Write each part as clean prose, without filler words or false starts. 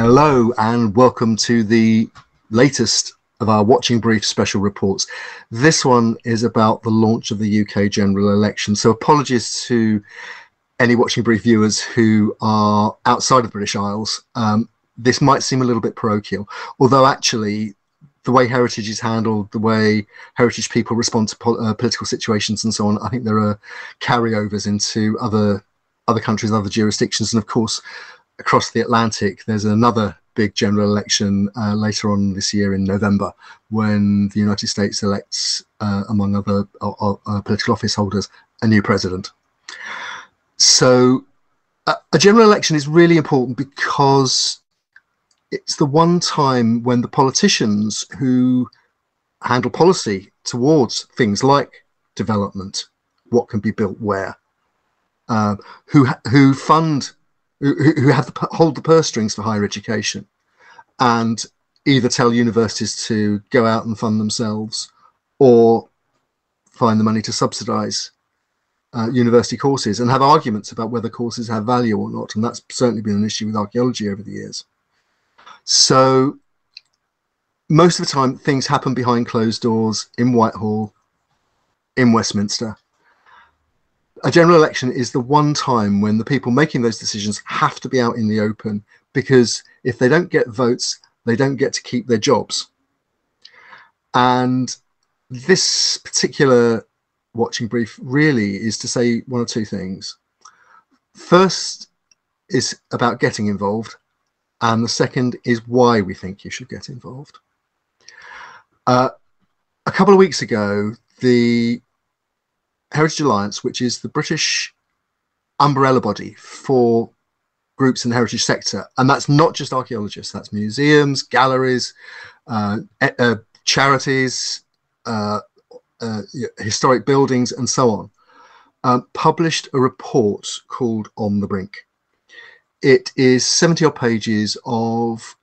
Hello and welcome to the latest of our Watching Brief special reports. This one is about the launch of the UK general election. So apologies to any Watching Brief viewers who are outside of the British Isles. This might seem a little bit parochial, although actually the way heritage is handled, the way heritage people respond to political situations and so on, I think there are carryovers into other countries, other jurisdictions, and of course across the Atlantic there's another big general election later on this year in November, when the United States elects, among other political office holders, a new president. So a general election is really important because it's the one time when the politicians who handle policy towards things like development, what can be built where, who hold the purse strings for higher education and either tell universities to go out and fund themselves or find the money to subsidize university courses and have arguments about whether courses have value or not. And that's certainly been an issue with archaeology over the years. So most of the time things happen behind closed doors in Whitehall, in Westminster. A general election is the one time when the people making those decisions have to be out in the open, because if they don't get votes, they don't get to keep their jobs. And this particular Watching Brief really is to say one or two things. First is about getting involved, and the second is why we think you should get involved. A couple of weeks ago, the Heritage Alliance, which is the British umbrella body for groups in the heritage sector, and that's not just archaeologists, that's museums, galleries, charities, historic buildings, and so on, published a report called On the Brink. It is 70-odd pages of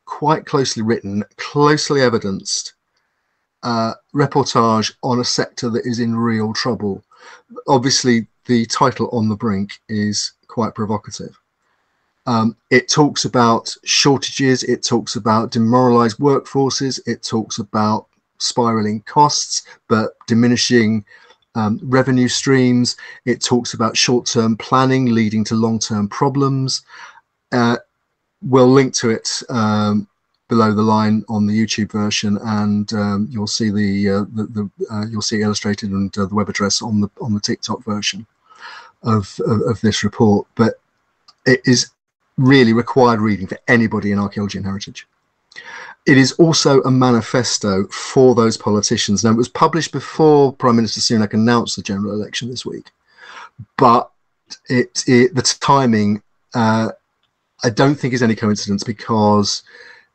quite closely written, closely evidenced reportage on a sector that is in real trouble. Obviously, the title On the Brink is quite provocative. It talks about shortages, it talks about demoralized workforces, it talks about spiraling costs but diminishing revenue streams, it talks about short-term planning leading to long-term problems. We'll link to it below the line on the YouTube version, and you'll see you'll see illustrated and the web address on the TikTok version of this report. But it is really required reading for anybody in archaeology and heritage. It is also a manifesto for those politicians. Now, it was published before Prime Minister Sunak announced the general election this week, but the timing I don't think is any coincidence, because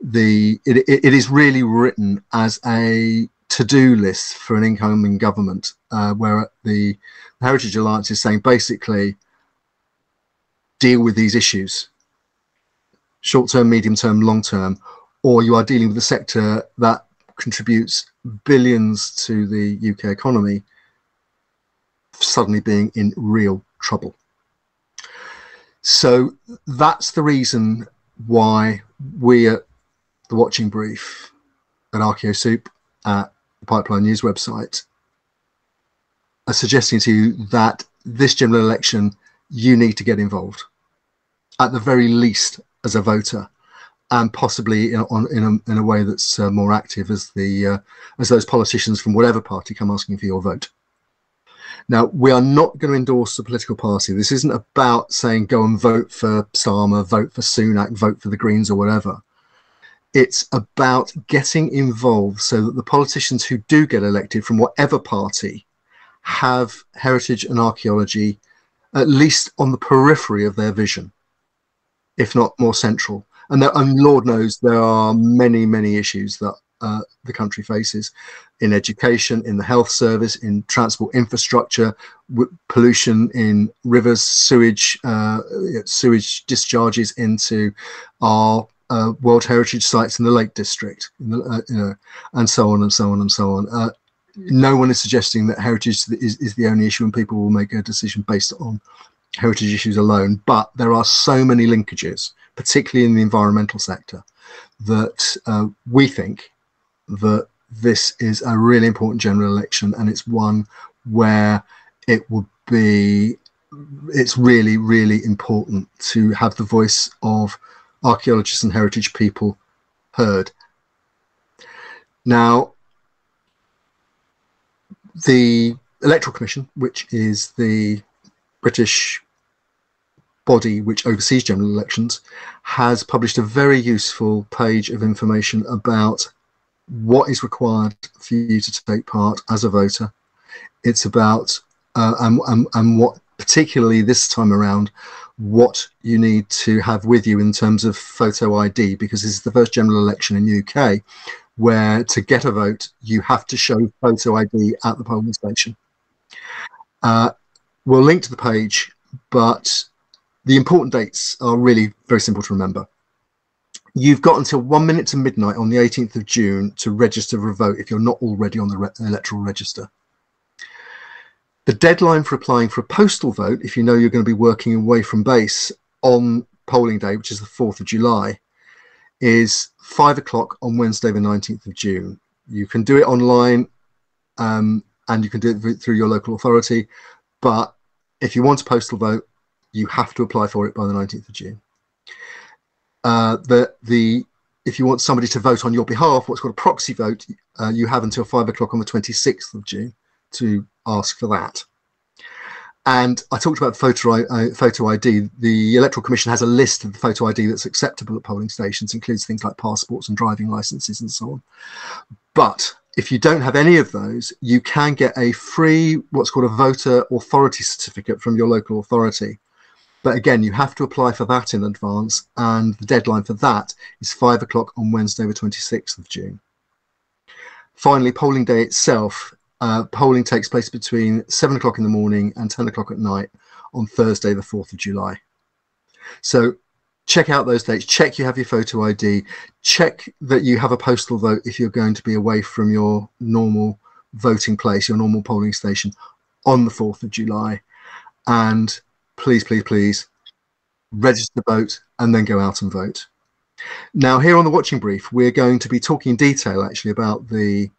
it is really written as a to-do list for an incoming government, where the Heritage Alliance is saying basically deal with these issues, short-term, medium-term, long-term, or you are dealing with a sector that contributes billions to the UK economy suddenly being in real trouble. So that's the reason why we at the Watching Brief at Archaeosoup, at the Pipeline News website, are suggesting to you that this general election, you need to get involved, at the very least as a voter, and possibly in a way that's more active as those politicians from whatever party come asking for your vote. Now, we are not going to endorse the political party. This isn't about saying go and vote for Starmer, vote for Sunak, vote for the Greens or whatever. It's about getting involved so that the politicians who do get elected from whatever party have heritage and archaeology at least on the periphery of their vision, if not more central. And Lord knows there are many, many issues that the country faces in education, in the health service, in transport infrastructure, pollution in rivers, sewage discharges into our World Heritage sites in the Lake District, and so on and so on and so on. No one is suggesting that heritage is the only issue and people will make a decision based on heritage issues alone, but there are so many linkages particularly in the environmental sector, that we think that this is a really important general election, and it's one where it's really, really important to have the voice of archaeologists and heritage people heard. Now, the Electoral Commission, which is the British body which oversees general elections, has published a very useful page of information about what is required for you to take part as a voter. It's about and what, particularly this time around, what you need to have with you in terms of photo ID, because this is the first general election in the UK where to get a vote you have to show photo ID at the polling station. We'll link to the page, but the important dates are really very simple to remember. You've got until 1 minute to midnight on the 18th of June to register for a vote if you're not already on the electoral register. The deadline for applying for a postal vote, if you know you're going to be working away from base on polling day, which is the 4th of July, is 5 o'clock on Wednesday, the 19th of June. You can do it online and you can do it through your local authority, but if you want a postal vote, you have to apply for it by the 19th of June. If you want somebody to vote on your behalf, what's called a proxy vote, you have until 5 o'clock on the 26th of June to ask for that. And I talked about photo ID. The Electoral Commission has a list of the photo ID that's acceptable at polling stations, includes things like passports and driving licenses and so on. But if you don't have any of those, you can get a free, what's called a voter authority certificate from your local authority. But again, you have to apply for that in advance, and the deadline for that is 5 o'clock on Wednesday, the 26th of June. Finally, polling day itself, polling takes place between 7 o'clock in the morning and 10 o'clock at night on Thursday, the 4th of July. So check out those dates, check you have your photo ID, check that you have a postal vote if you're going to be away from your normal voting place, your normal polling station on the 4th of July. And please, please, please register to vote and then go out and vote. Now, here on the watching brief, we're going to be talking in detail actually about the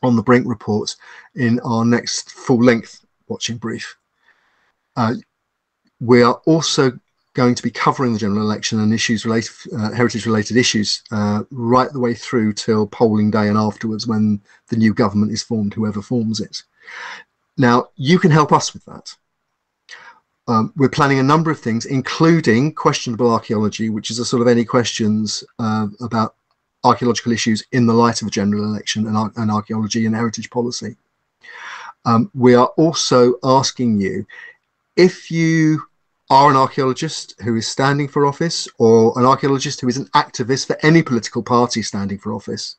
On the Brink report in our next full-length watching brief. We are also going to be covering the general election and issues related, heritage-related issues, right the way through till polling day and afterwards when the new government is formed, whoever forms it. Now, you can help us with that. We're planning a number of things, including questionable archaeology, which is a sort of any questions about archaeological issues in the light of a general election and archaeology and heritage policy. We are also asking you, if you are an archaeologist who is standing for office or an archaeologist who is an activist for any political party standing for office,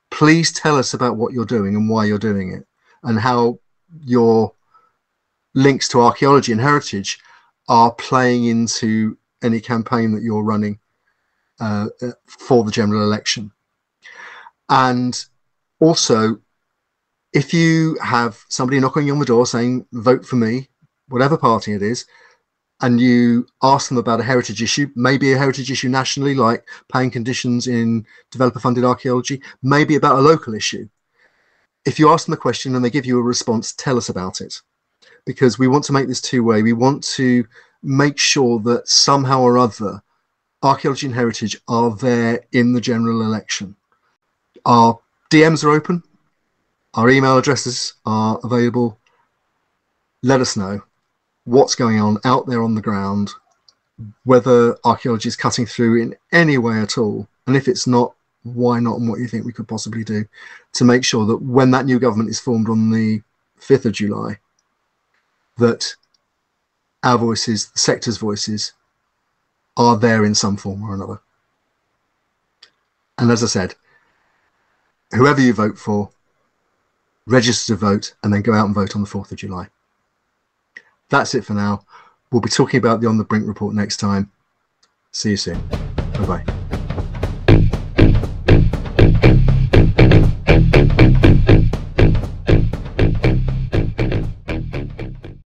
please tell us about what you're doing and why you're doing it, and how your links to archaeology and heritage are playing into any campaign that you're running for the general election. And also, if you have somebody knocking on the door saying, vote for me, whatever party it is, and you ask them about a heritage issue, maybe a heritage issue nationally, like paying conditions in developer-funded archaeology, maybe about a local issue. If you ask them the question and they give you a response, tell us about it. Because we want to make this two-way. We want to make sure that somehow or other archaeology and heritage are there in the general election. Our DMs are open. Our email addresses are available. Let us know what's going on out there on the ground, whether archaeology is cutting through in any way at all. And if it's not, why not, and what you think we could possibly do to make sure that when that new government is formed on the 5th of July, that our voices, the sector's voices, are there in some form or another. And as I said, whoever you vote for, register to vote and then go out and vote on the 4th of July. That's it for now. We'll be talking about the On the Brink report next time. See you soon. Bye-bye.